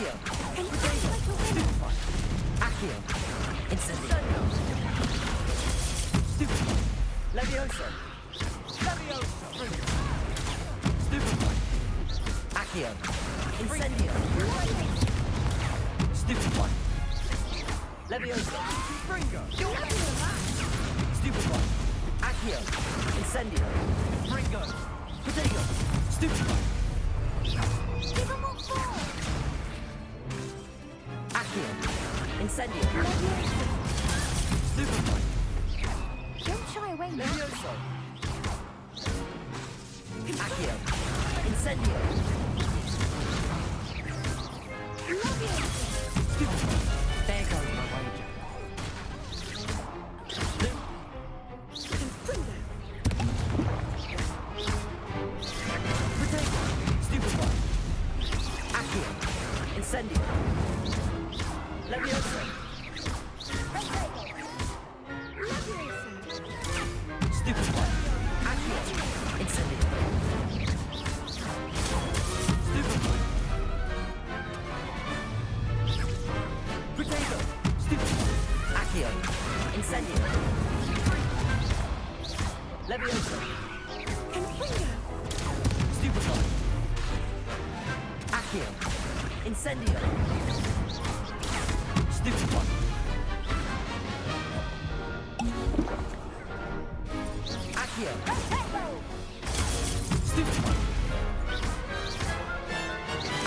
Accio. Stupefy. Accio. Incendio. Stupefy. Levioso. Levioso. Stupefy. Accio. Incendio. Stupefy. Levioso. Fringo. Stupefy. Accio. Incendio. Fringo. Potato. Stupefy. Give him a fall. Accio. Incendio. Stupefy. Don't shy away now. Levioso. Accio. Incendio. Stupefy. There goes my wager. Potato. Stupefy. Accio. Incendio. Levioso. Stupefy. Accio. Incendio. Stupefy. Potato. Stupefy. Accio. Incendio. Levioso. Stupefy. Accio. Incendio. Stupefy. Accio. Stupefy.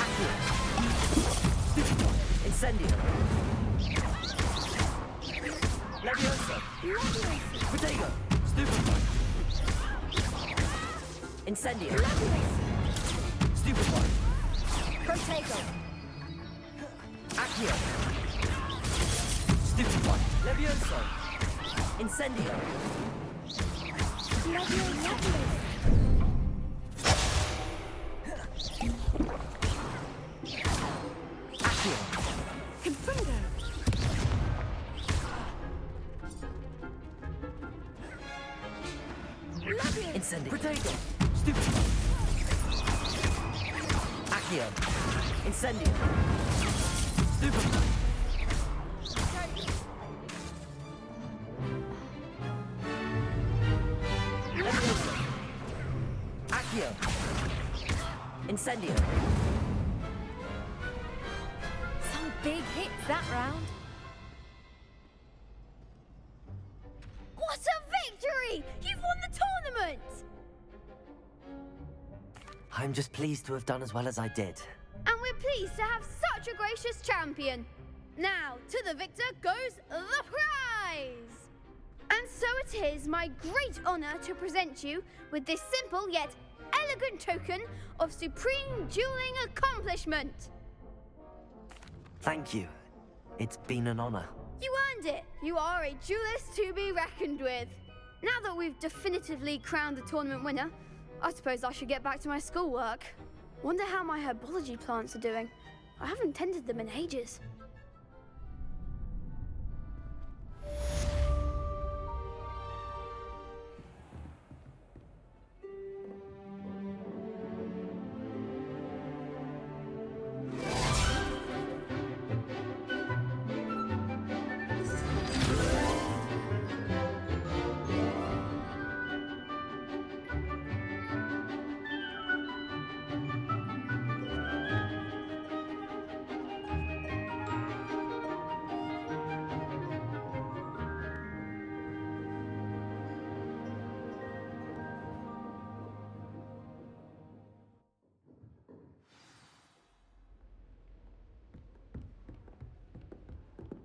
Accio. Stupefy. Incendio. Levioso. Potato. Stupefy. Incendio. Stupefy. Potato. Accio. Stupefy. Levioso. Incendio. Accio. Incendio. Potato. Stupefy. Accio. Incendio. Stupefy. Levioso. Accio. Incendio. Some big hits that round. What a victory! You've won the tournament! I'm just pleased to have done as well as I did. And we're pleased to have such a gracious champion. Now, to the victor goes the prize! And so it is my great honor to present you with this simple yet elegant token of supreme dueling accomplishment. Thank you. It's been an honor. You earned it. You are a duelist to be reckoned with. Now that we've definitively crowned the tournament winner, I suppose I should get back to my schoolwork. Wonder how my herbology plants are doing. I haven't tended them in ages.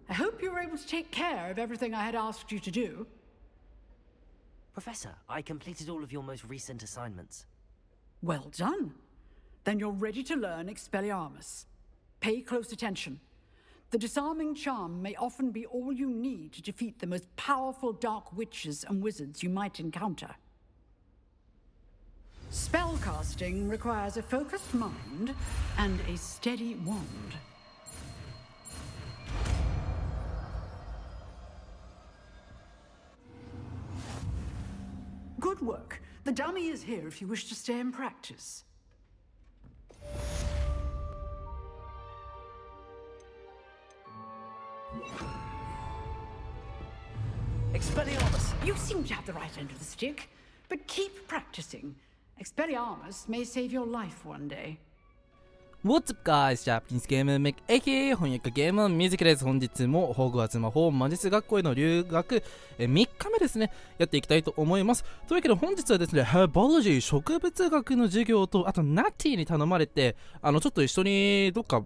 I hope you were able to take care of everything I had asked you to do. Professor, I completed all of your most recent assignments. Well done. Then you're ready to learn Expelliarmus. Pay close attention. The disarming charm may often be all you need to defeat the most powerful dark witches and wizards you might encounter. Spellcasting requires a focused mind and a steady wand. Good work. The dummy is here if you wish to stay and practice. Expelliarmus! You seem to have the right end of the stick, but keep practicing. Expelliarmus may save your life one day. What's up guys, Japanese Gamer Mech aka 翻訳家ゲームミュージックです。本日もホグワーツ魔法魔術学校への留学3日目ですね、やっていきたいと思います。というわけで本日はですね、ヘボロジー植物学の授業と、あとナッティに頼まれて、ちょっと一緒にどっか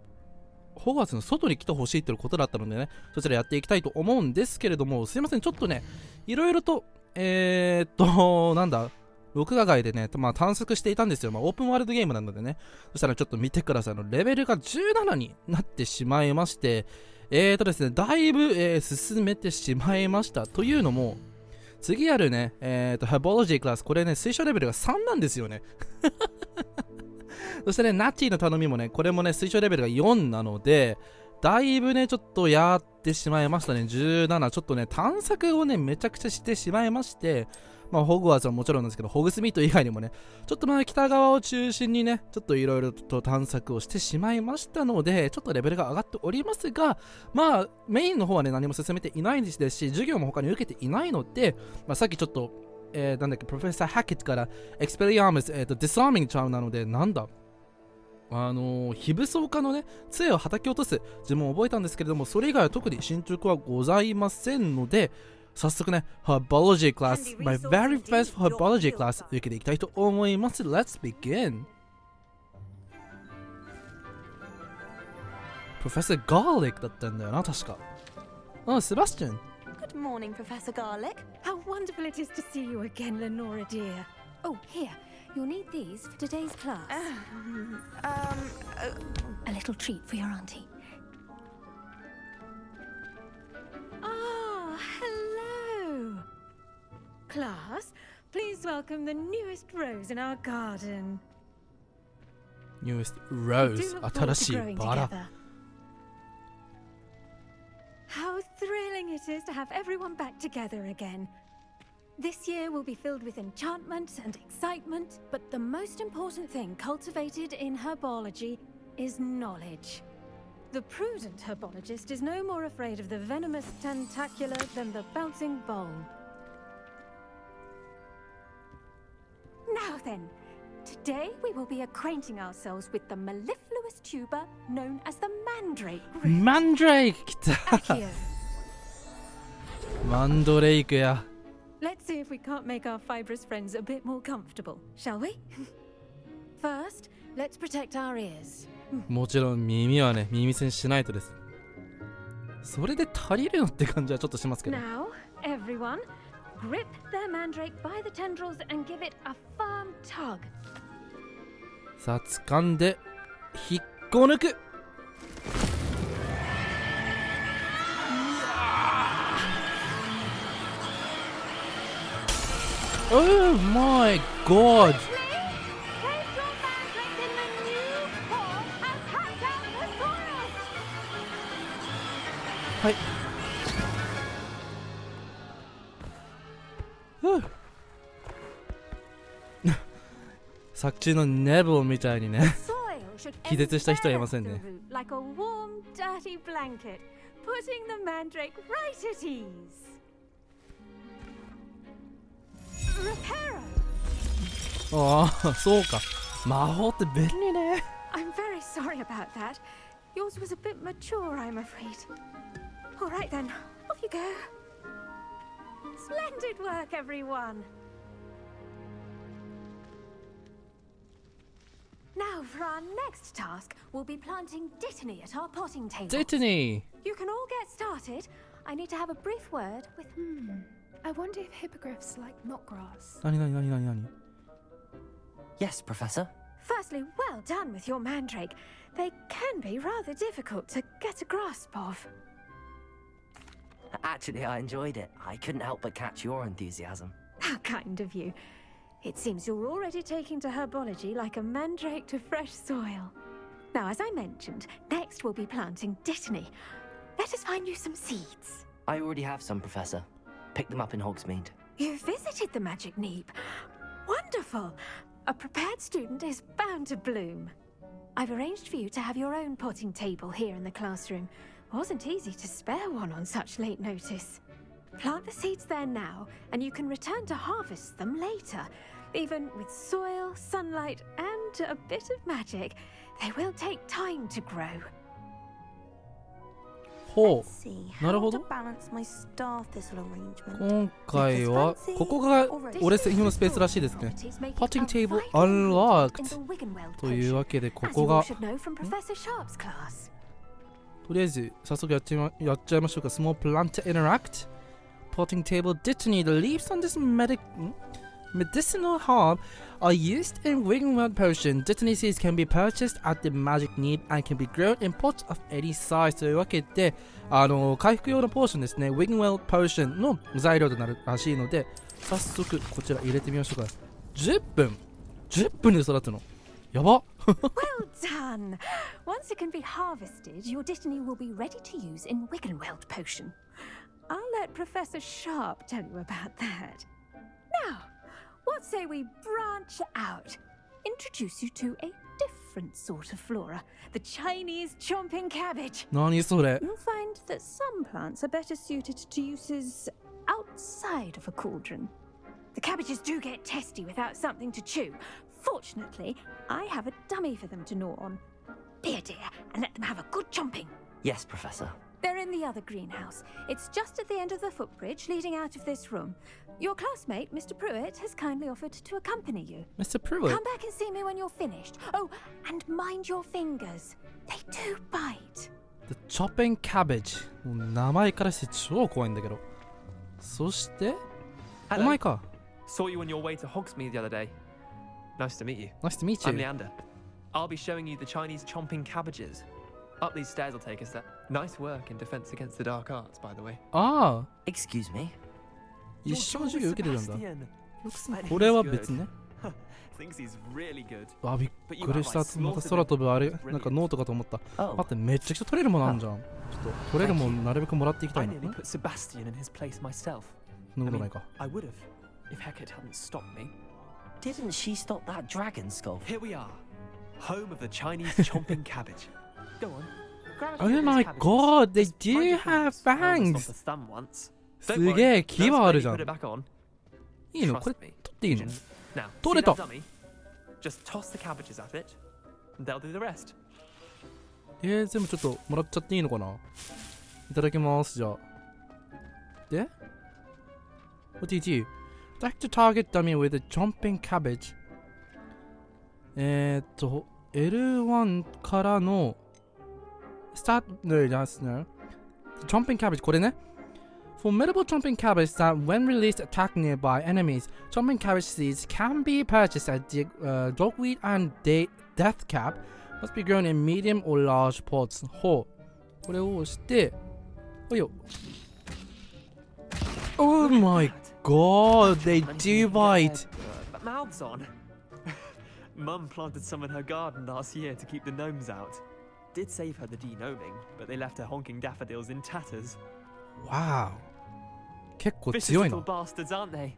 ホグワーツの外に来てほしいということだったのでね、そちらやっていきたいと思うんですけれども、すいません、ちょっとね、いろいろとなんだ録画外でね、探索していたんですよ。オープンワールドゲームなのでね。そしたらちょっと見てください。レベルが17になってしまいまして、ですね、だいぶ、進めてしまいました。というのも、次あるね、ヘボロジークラス、これね、推奨レベルが3なんですよね。そしてね、ナッティの頼みもね、これもね、推奨レベルが4なので、だいぶね、ちょっとやってしまいましたね。17。ちょっとね、探索をね、めちゃくちゃしてしまいまして、ホグワーツはもちろんですけど、ホグスミート以外にもね、ちょっと北側を中心にね、ちょっといろいろと探索をしてしまいましたので、ちょっとレベルが上がっておりますが、メインの方はね、何も進めていないですし、授業も他に受けていないので、さっきちょっと、なんだっけ、プロフェッサー・ハッケットから、エクスペリアームス、ディサーミングちゃうなので、なんだ非武装化のね、杖を叩き落とす呪文を覚えたんですけれども、それ以外は特に進捗はございませんので、早速ね、Herbology class, my very first Herbology class 受けていきたいと思います。Let's begin! Professor Garlic だったんだよな、確か。Sebastian. Good morning, Professor Garlic. How wonderful it is to see you again, Lenora dear. Oh, here, you'll need these for today's class. A little treat for your auntie. Ah, hello. Class, please welcome the newest rose in our garden. Newest We rose. do look forward to 新しい growing バラ。 together. How thrilling it is to have everyone back together again. This year will be filled with enchantment and excitement, but the most important thing cultivated in herbology is knowledge. The prudent herbologist is no more afraid of the venomous tentacular than the bouncing bulb. Now then, today we will be acquainting ourselves with the mellifluous tuber known as the mandrake root. マンドレイク来た。 Akio. マンドレイクや。 Let's see if we can't make our fibrous friends a bit more comfortable, shall we? First, let's protect our ears. もちろん耳はね、耳栓しないとです。それで足りるのって感じはちょっとしますけど。 Now, everyone, grip their mandrake by the tendrils and give it a firm tug. さあ、掴んで、引っこ抜く。Oh my god! Place your mandrake in the new form and cut down the soil. はい。作中のネブルみたいにね。 Soil should 気絶した人はいま envelop せん the ね。 root like a warm, dirty blanket, putting the mandrake right at ease. Reparo! ああ、そうか。魔法って便利ね。 I'm very sorry about that. Yours was a bit mature, I'm afraid. All right then, off you go. Splendid work, everyone. Now for our next task, we'll be planting dittany at our potting table. ジェトニー。 You can all get started. I need to have a brief word with... I wonder if hippogriffs like knotgrass. なになになになになに Yes, Professor. Firstly, well done with your mandrake. They can be rather difficult to get a grasp of. Actually, I enjoyed it. I couldn't help but catch your enthusiasm. How kind of you. It seems you're already taking to herbology like a mandrake to fresh soil. Now, as I mentioned, next we'll be planting dittany. Let us find you some seeds. I already have some, Professor. Picked them up in Hogsmeade. You visited the Magic Neep. Wonderful. A prepared student is bound to bloom. I've arranged for you to have your own potting table here in the classroom. Wasn't easy to spare one on such late notice. Plant the seeds there now, and you can return to harvest them later. Even with soil, sunlight, and a bit of magic, they will take time to grow. ほ Let's see うなる how ほ to ど balance my star thistle arrangement. 今回はここが俺専用のスペースらしいですね Potting table unlocked というわけでこ As こ you all が should know from Professor Sharp's class. とりあえず早速やっちゃいましょうか Small plant interact Potting table Dittany The leaves on this medicinal herb are used in Wiggenweld potion Dittany seeds can be purchased at the magic need and can be grown in pots of any size というわけで回復用のポーションですね Wiggenweld potion の材料となるらしいので早速こちら入れてみましょうか10分で育つのやば Well done! Once it can be harvested, your Dittany will be ready to use in Wiggenweld potion. I'll let Professor Sharp tell you about that. Now, what say we branch out? Introduce you to a different sort of flora, the Chinese chomping cabbage. 何それ You'll find that some plants are better suited to uses outside of a cauldron. The cabbages do get testy without something to chew. Fortunately, I have a dummy for them to gnaw on. Be a dear and let them have a good chomping. Yes, Professor. They're in the other greenhouse. It's just at the end of the footbridge leading out of this room. Your classmate, Mr. Pruitt, has kindly offered to accompany you. Mr. Pruitt Come back and see me when you're finished. Oh, and mind your fingers. They do bite. The chopping cabbage もう名前からして超怖いんだけどそしてお Hello. 前か Saw you on your way to Hogsmeade the other day. Nice to meet you. Nice to meet I'm you Leander. I'll be showing you the Chinese chomping cabbages. Up these stairs will take us there. Nice work in defense against the dark arts, by the way. ああ Excuse me. 一緒の授業受けてたんだ Sebastian. これは別ね Thinks he's really good. あびっくりしたまた空飛ぶあれなんかノートかと思った Oh, 待ってめっちゃくちゃ取れるものあんじゃんちょっと取れるもんなるべくもらっていきた I いな nearly put Sebastian in his place myself. そんなことないか I would have if Hecate hadn't stopped me. didn't she stop that dragon skull? Here we are, home of the Chinese chomping cabbage. Go on. Grab a few Oh of these my cabbages. god, they Just mind do your have hands. I almost fangs. lost a thumb once. す Don't げ worry, え牙はあるじゃ put ん it back on. いいのこれ Trust me. 取っていいの Now, 取れ see た that dummy? Just toss the cabbages at it, and they'll do the rest. 全部ちょっともらっちゃっていいのかないただきますじゃあで What did you Attack to target dummy with a jumping cabbage L1 からの Start no that's no Jumping cabbage これね Formidable jumping cabbage that when released attack nearby enemies Jumping cabbage seeds can be purchased at dogweed and death cap Must be grown in medium or large pots ほうこれを押しておいよ Oh my god they do bite But mouths on. Mum planted some in her garden last year to keep the gnomes out. Did save her the de-gnoming, but they left her honking daffodils in tatters. Wow 結構 Vicious 強い little な bastards, aren't they?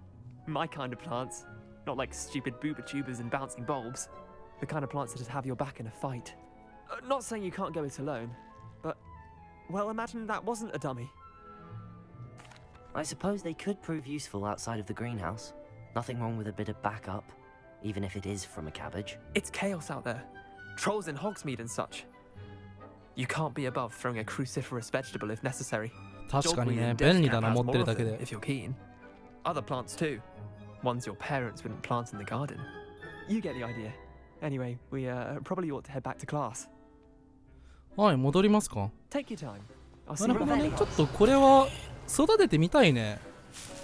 My kind of plants. Not like stupid booba tubers and bouncing bulbs. The kind of plants that'd have your back in a fight. Not saying you can't go it alone, but... Well, imagine that wasn't a dummy. I suppose they could prove useful outside of the greenhouse. Nothing wrong with a bit of backup, even if it is from a cabbage. It's chaos out there. Trolls in Hogsmeade and such. You can't be above throwing a cruciferous vegetable if necessary. 確かに Dogweed ね and death 便利だ cap な has 持って more る of だけ them, で if you're keen. Other plants too. Ones your parents wouldn't plant in the garden. You get the idea. Anyway, we probably ought to head back to class. はい戻りますか Take your time. I'll see な you るほど in ね the ちょっとこれは育ててみたいね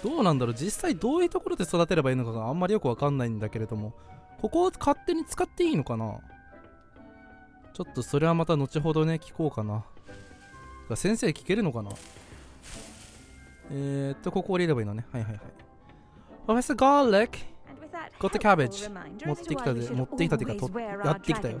どうなんだろう実際どういうところで育てればいいのかがあんまりよくわかんないんだけれどもここを勝手に使っていいのかなちょっとそれはまた後ほどね聞こうかな先生聞けるのかなここ降りればいいのねはいはいはい Professor Garlic Got the cabbage 持ってきたで持ってきたっていうかやってきたよ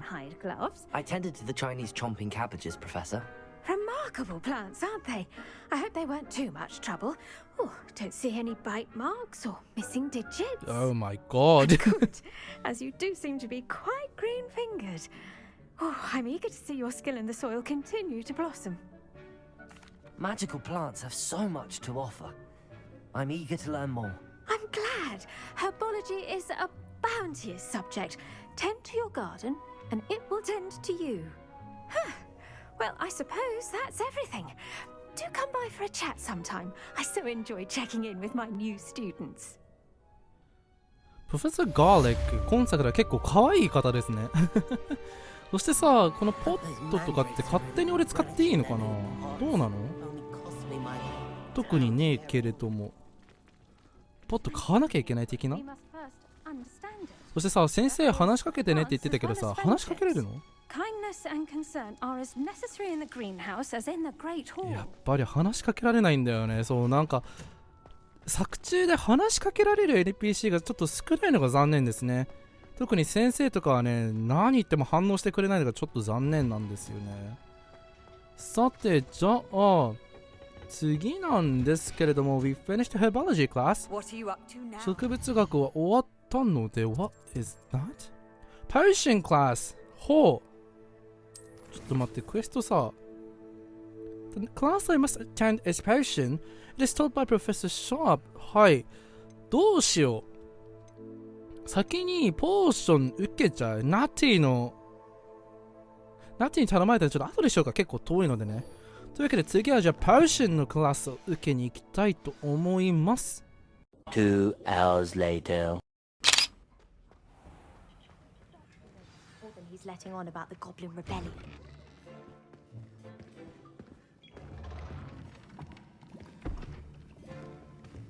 I tended to the Chinese chomping cabbages, Professor. Remarkable plants, aren't they? I hope they weren't too much trouble. Oh, don't see any bite marks or missing digits. Oh my god Good, as you do seem to be quite green-fingered. Oh, I'm eager to see your skill in the soil continue to blossom. Magical plants have so much to offer. I'm eager to learn more. I'm glad. Herbology is a bounteous subject. Tend to your garden, and it will tend to you. Huh. Well, I suppose that's everything. Do come by for a chat sometime. I so enjoy checking in with my new students. プロフェッサー・ガーレック、今作では結構可愛い方ですね。そしてさ、このポットとかって勝手に俺使っていいのかな？どうなの？特にねえけれども。ポット買わなきゃいけない的な？そしてさ、先生話しかけてねって言ってたけどさ、話しかけれるの？やっぱり話しかけられないんだよね。そう、なんか作中で話しかけられる NPC がちょっと少ないのが残念ですね。特に先生とかはね、何言っても反応してくれないのがちょっと残念なんですよね。さて、じゃあ次なんですけれども、We finished herbology class. 植物学は終わったので、What is that? Potion class. ほう。ちょっと待って、クエストさ。The class I must attend is potion. It is taught by Professor Sharp. はい。どうしよう。先にポーション受けちゃう。ナティに頼まれたらちょっと後でしようか。結構遠いのでね。というわけで次はじゃあポーションのクラスを受けに行きたいと思います。2 hours later. He's letting on about the Goblin Rebellion.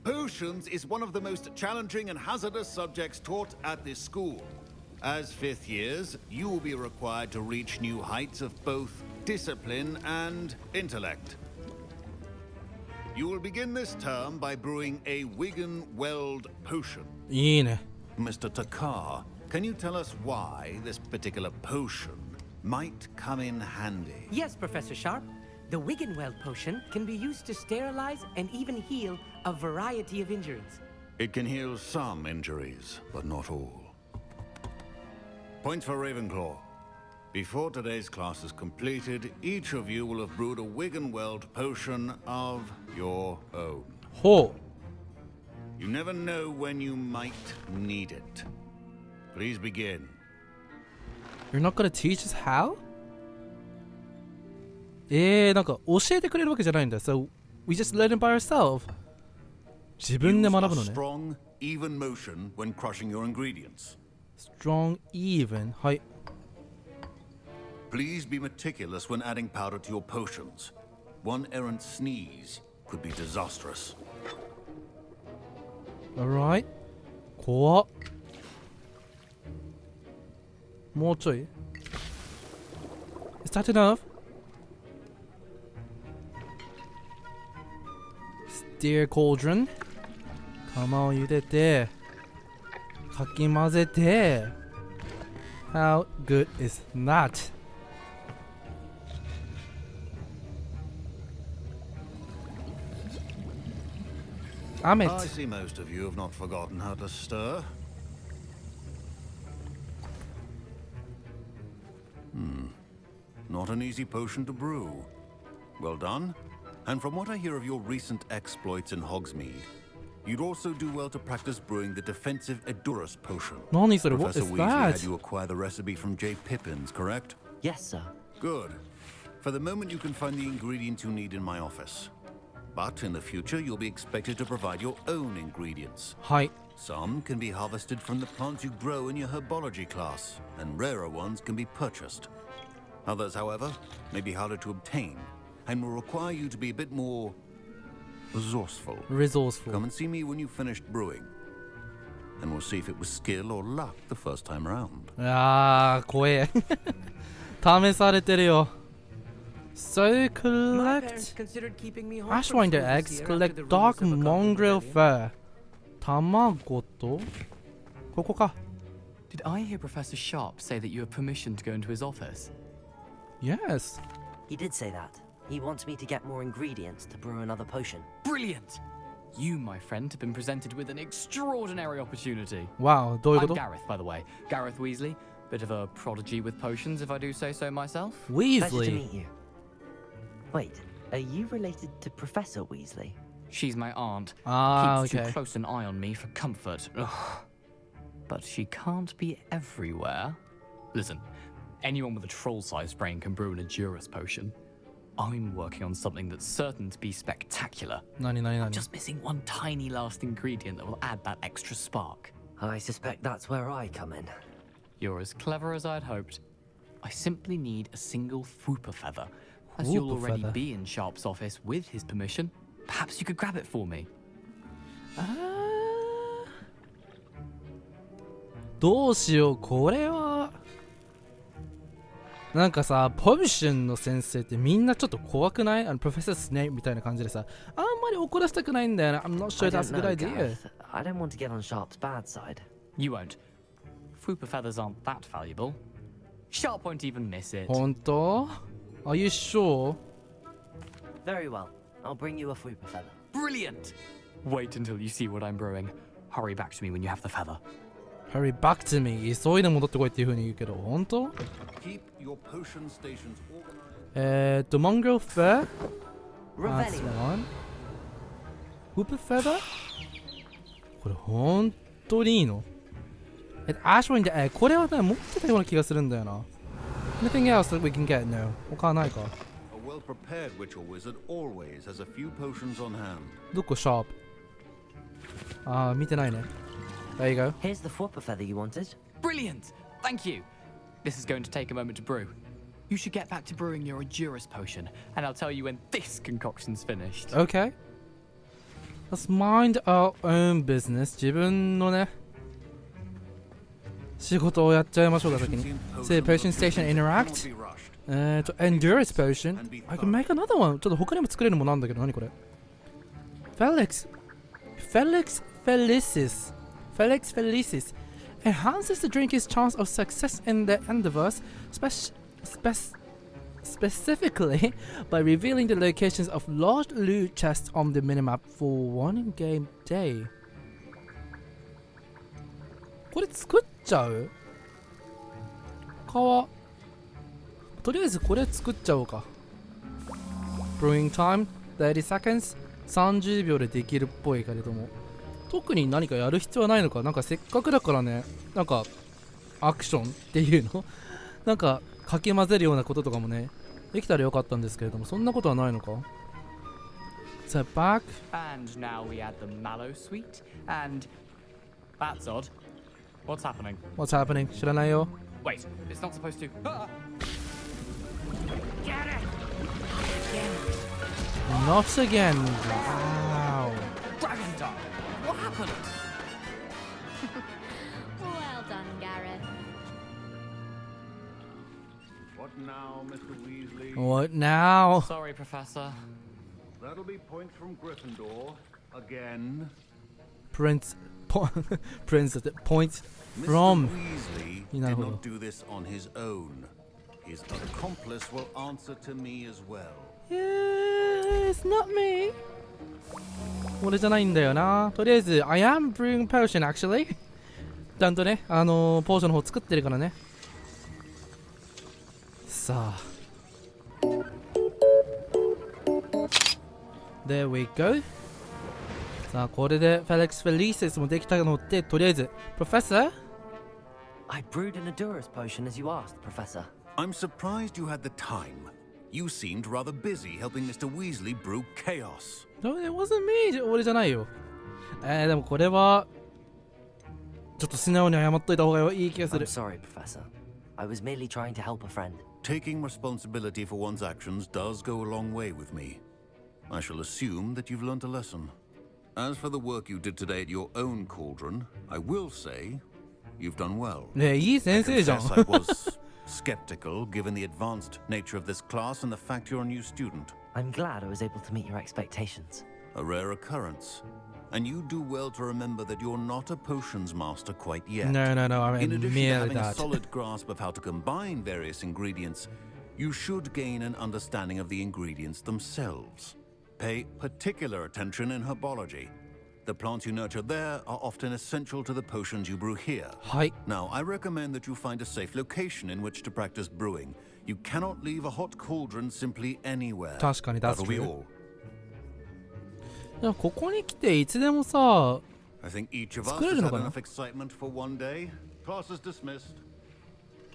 Potions is one of the most challenging and hazardous subjects taught at this school. As fifth years, you will be required to reach new heights of both discipline and intellect. You will begin this term by brewing a Wiggenweld potion. いいね。 Mr. Takar, can you tell us why this particular potion might come in handy? Yes, Professor Sharp. The Wiggenweld potion can be used to sterilize and even heal a variety of injuries. It can heal some injuries, but not all. Points for Ravenclaw. Before today's class is completed, each of you will have brewed a Wiggenweld potion of your own. ほう。 You never know when you might need it. Please begin. You're not gonna teach us how? なんか教えてくれるわけじゃないんだ。So we just learn it by ourselves. 自分で学ぶのね。 Strong, even motion when crushing your ingredients. Strong, even. はい。 Please be meticulous when adding powder to your potions. One errant sneeze could be disastrous. Alright. 怖っ。もうちょい。Is that enough? Steer cauldron. 釜を茹でて、かき混ぜて。How good is that? I see most of you have not forgotten how to stir. Not an easy potion to brew. Well done. And from what I hear of your recent exploits in Hogsmeade, you'd also do well to practice brewing the defensive Edurus potion. Professor Weasley had you acquire the recipe from J. Pippin's, correct? Yes, sir. Good. For the moment, you can find the ingredients you need in my office. But in the future, you'll be expected to provide your own ingredients. はい。 Some can be harvested from the plants you grow in your herbology class, and rarer ones can be purchased. Others, however, may be harder to obtain, and will require you to be a bit more resourceful. Come and see me when you've finished brewing, and we'll see if it was skill or luck the first time around. 怖え。試されてるよ。So collect Ashwinder eggs, collect dark mongrel fur. 卵とここか。 Did I hear Professor Sharp say that you have permission to go into his office? Yes. He did say that. He wants me to get more ingredients to brew another potion. Brilliant! You, my friend, have been presented with an extraordinary opportunity. Wow, どういうこと? I'm Gareth, by the way. Gareth Weasley. Bit of a prodigy with potions, if I do say so myself. Pleasure to Weasley. meet you. Wait, Are you related to Professor Weasley? She's my aunt. Ah, Keeps okay. too close an eye on me for comfort. Ugh. But she can't be everywhere. Listen, anyone with a troll-sized brain can brew an Endurance potion. I'm working on something that's certain to be spectacular. I'm just missing one tiny last ingredient that will add that extra spark. I suspect that's where I come in. You're as clever as I'd hoped. I simply need a single Fwooper feather. As you'll Fwooper already feather. be in Sharp's office with his permission, perhaps you could grab it for me. どうしよう、これは。なんかさ、ポーションの先生ってみんなちょっと怖くない？プロフェッサースネイプみたいな感じでさ、あんまり怒らせたくないんだよな。I'm not sure that's a good idea. Gareth. I don't want to get on Sharp's bad side. You won't. Fwooper feathers aren't that valuable. Sharp won't even miss it. 本当？ Are you sure? Very well. I'll bring you a Fwooper feather. Brilliant! Wait until you see what I'm brewing. Hurry back to me when you have the feather. Hurry back to me. 急いで戻ってこいっていう風に言うけど、本当？ Keep your potion stations organized. Mongrel Fair? That's Revelio. one. Whooper Feather? これ本当にいいの？Ashwin で、これはね、持ってたような気がするんだよな。Anything else that we can get? No. 他はないか。A well-prepared witch or wizard always has a few potions on hand. どこシャープ？あー、見てないね。There you go. Here's the Fwooper feather you wanted. Brilliant! Thank you! This is going to take a moment to brew. You should get back to brewing your Endurance potion, and I'll tell you when this concoction's finished. Okay. Let's mind our own business. 自分のね、仕事をやっちゃいましょうか、先に。Say potion station interact. Endurance potion. I can make another one. ちょっと他にも作れるもんなんだけど、何これ？ Felix Felicis. Enhances the drinker's chance of success in their endeavors, specifically by revealing the locations of large loot chests on the minimap for one game day. これ作っちゃう？とりあえずこれ作っちゃおうか。Brewing time 30 seconds 30秒でできるっぽいけれども、特に何かやる必要はないのか。なんかせっかくだからね、なんかアクションっていうのなんかかき混ぜるようなこととかもねできたらよかったんですけれども、そんなことはないのか。So back. And now we add the mallow sweet, and that's odd. What's happening? What's happening? 知らないよ。Wait, it's not supposed to. Ah! Not again. Wow. Dragon Dart! What happened? Well done, Gareth. What now, Mr. Weasley? What now? Sorry, Professor. That'll be points from Gryffindor. Again. Prince point Mr. from. Weasley did not do this on his own. His accomplice will answer to me as well. Yeah, it's not me. 俺じゃないんだよな。とりあえず I am brewing potion actually. ちゃんとね、ポーションの方作ってるからね。さあ。There we go. さあ、これで Felix Felicis もできたので、とりあえず Professor? I brewed an Endurance potion as you asked, Professor. I'm surprised you had the time. You seemed rather busy helping Mr. Weasley brew chaos. No, it wasn't me. 俺じゃないよ。でもこれはちょっと素直に謝っといた方がいい気がする。I'm sorry, Professor. I was merely trying to help a friend. Taking responsibility for one's actions does go a long way with me. I shall assume that you've learnt a lesson. As for the work you did today at your own cauldron, I will say you've done well. ねえ、いい先生じゃん。 I confess I was skeptical given the advanced nature of this class and the fact you're a new student. I'm glad I was able to meet your expectations. A rare occurrence. And you do well to remember that you're not a potions master quite yet. No, I In mean addition to merely having a that. solid grasp of how to combine various ingredients, you should gain an understanding of the ingredients themselves. Pay particular attention in herbology. The plants you nurture there are often essential to the potions you brew here. Hi. Now, I recommend that you find a safe location in which to practice brewing, You cannot leave a hot cauldron simply anywhere. 確かに、that's That'll be true. all. でもここに来ていつでもさ、 I think each of us 作れ has るの had かな？ enough excitement for one day. Class is dismissed.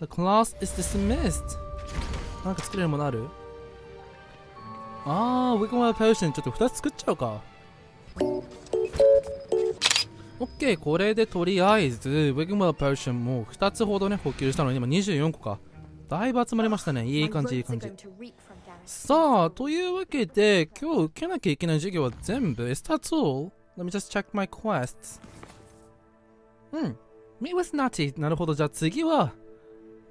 The class is dismissed. なんか作れるものある？あー、Wiggle Potion ちょっと2つ作っちゃうか。OK、これでとりあえず Wiggle Potion も2つほどね、補給したのに今24個か。だいぶ集まりましたね。いい感じ、いい感じ。さあ、というわけで、今日受けなきゃいけない授業は全部。Is that all? Let me just check my quests. Meet with Natty. なるほど。じゃあ次は、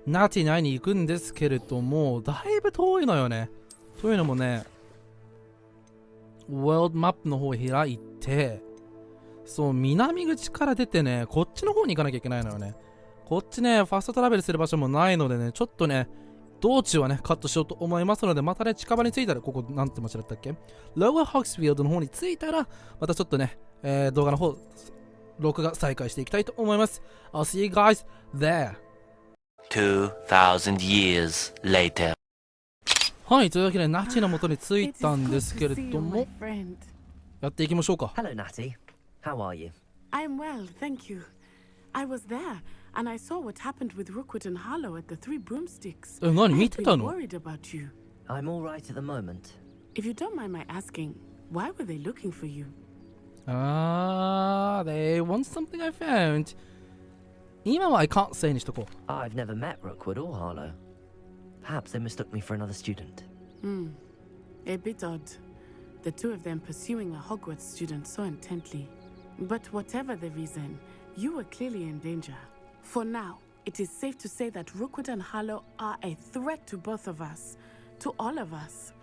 Natty に会いに行くんですけれども、だいぶ遠いのよね。というのもね、World Map の方を開いて、そう、南口から出てね、こっちの方に行かなきゃいけないのよね。こっちね、ファストトラベルする場所もないのでね、ちょっとね、道中はね、カットしようと思いますので、またね、近場に着いたら、ここ、なんて街だったっけ？ Lower Hogsfield の方に着いたら、またちょっとね、動画の方、録画再開していきたいと思います。I'll see you guys there. 2,000 years later. はい、というわけで、ナチの元に着いたんですけれども、やっていきましょうか。Hello, Natty. How are you? I'm well, thank you. I was there, and I saw what happened with Rookwood and Harlow at the Three Broomsticks. 何見てたの？ I've been worried about you. I'm all right at the moment. If you don't mind my asking, why were they looking for you? They want something I found. 今は I can't say にしとこう。I've never met Rookwood or Harlow. Perhaps they mistook me for another student. A bit odd. The two of them pursuing a Hogwarts student so intently. But whatever the reason, you were clearly in danger. For now, it is safe to say that Rookwood and Harlow are a threat to both of us, to all of us.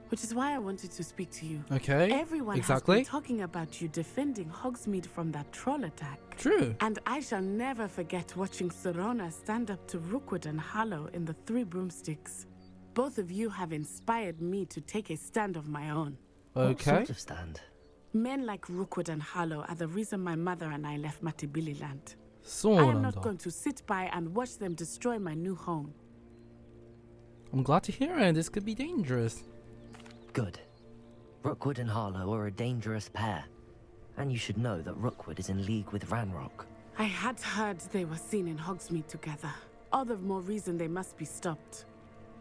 Which is why I wanted to speak to you. Okay, Everyone exactly. has been talking about you defending Hogsmeade from that troll attack. True. And I shall never forget watching Serona stand up to Rookwood and Harlow in the Three Broomsticks. Both of you have inspired me to take a stand of my own. Okay. What sort of stand? Men like Rookwood and Harlow are the reason my mother and I left Matibili land. そう I な am ん not だ。 going to sit by and watch them destroy my new home. I'm glad to hear it. This could be dangerous. Good. Rookwood and Harlow are a dangerous pair. And you should know that Rookwood is in league with Ranrock. I had heard they were seen in Hogsmeade together. All the more reason they must be stopped.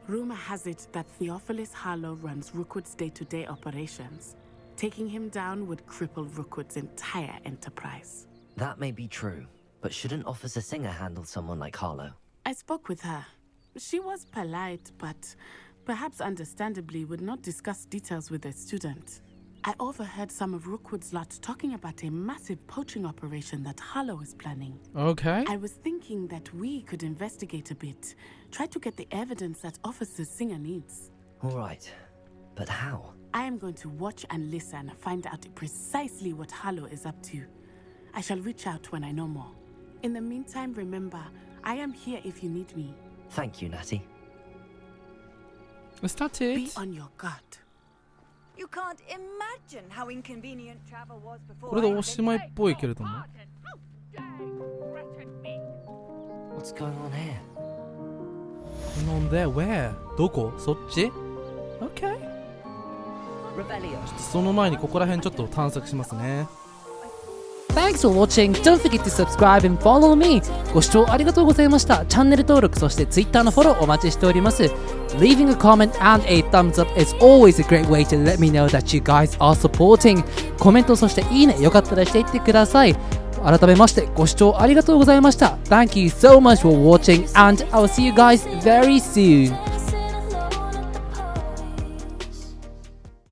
Rumor has it that Theophilus Harlow runs Rookwood's day-to-day operations. Taking him down would cripple Rookwood's entire enterprise. That may be true, but shouldn't Officer Singer handle someone like Harlow? I spoke with her. She was polite, but perhaps understandably would not discuss details with a student. I overheard some of Rookwood's lot talking about a massive poaching operation that Harlow is planning. Okay. I was thinking that we could investigate a bit, try to get the evidence that Officer Singer needs. All right, but how? I am going to watch and listen, find out precisely what Harlow is up to. I shall reach out when I know more. In the meantime, remember, I am here if you need me. Thank you, Natty. Is that Be it? on your guard. You can't imagine how inconvenient travel was before. これでおしまいっぽいけれども。 What's going on here? On there, where? どこ？そっち？ Okay. その前にここら辺ちょっと探索しますね。Thanks for watching. Don't forget to subscribe and follow me. ご視聴ありがとうございました。チャンネル登録、そして Twitter のフォローお待ちしております。Leaving a comment and a thumbs up is always a great way to let me know that you guys are supporting. コメント、そしていいね、よかったらしていってください。改めましてご視聴ありがとうございました。Thank you so much for watching and I'll see you guys very soon.